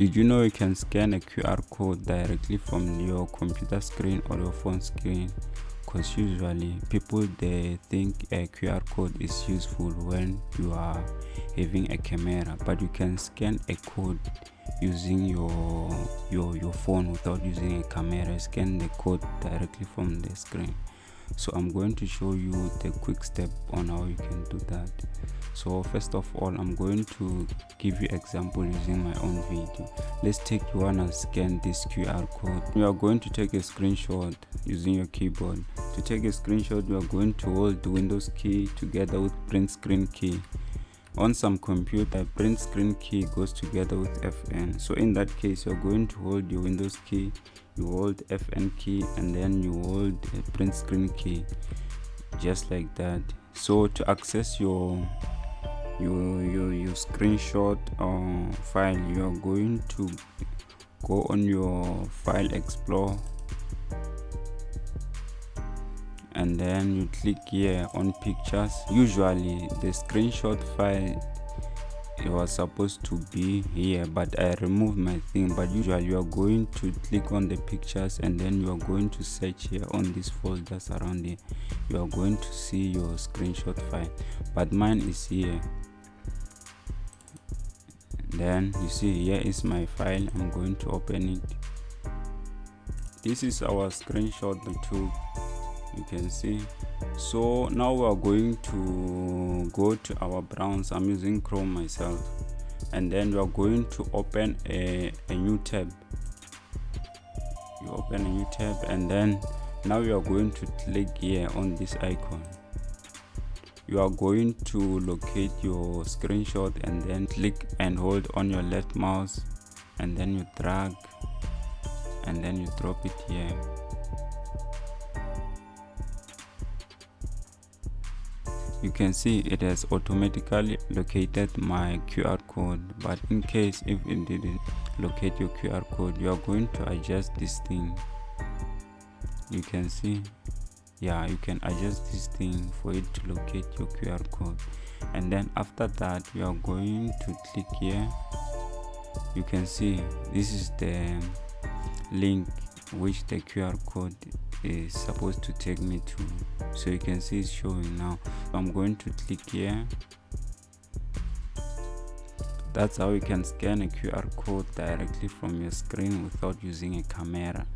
Did you know you can scan a QR code directly from your computer screen or your phone screen? Because usually people, they think a QR code is useful when you are having a camera, but you can scan a code using your phone without using a camera. Scan the code directly from the screen. So I'm going to show you the quick step on how you can do that. So first of all, I'm going to give you example using my own video. Let's take, you wanna scan this QR code. You are going to take a screenshot using your keyboard. To take a screenshot, you are going to hold the Windows key together with print screen key. On some computer, print screen key goes together with FN. So in that case, you're going to hold your Windows key, you hold FN key, and then you hold the print screen key, just like that. So to access your screenshot file, you are going to go on your file explorer, and then you click here on pictures. Usually the screenshot file, it was supposed to be here, but I removed my thing. But usually you are going to click on the pictures, and then you are going to search here on these folders around here. You are going to see your screenshot file, but mine is here. Then you see here is my file. I'm going to open it. This is our screenshot we took, you can see. So now we are going to go to our browser. I'm using Chrome myself, and then we are going to open a new tab. You open a new tab, and then now you are going to click here on this icon. You are going to locate your screenshot, and then click and hold on your left mouse, and then you drag, and then you drop it here. You can see it has automatically located my QR code, but in case if it didn't locate your QR code, you are going to adjust this thing. You can see, yeah, you can adjust this thing for it to locate your QR code. And then after that, you are going to click here. You can see this is the link which the QR code is supposed to take me to. So you can see it's showing now. So I'm going to click here. That's how you can scan a QR code directly from your screen without using a camera.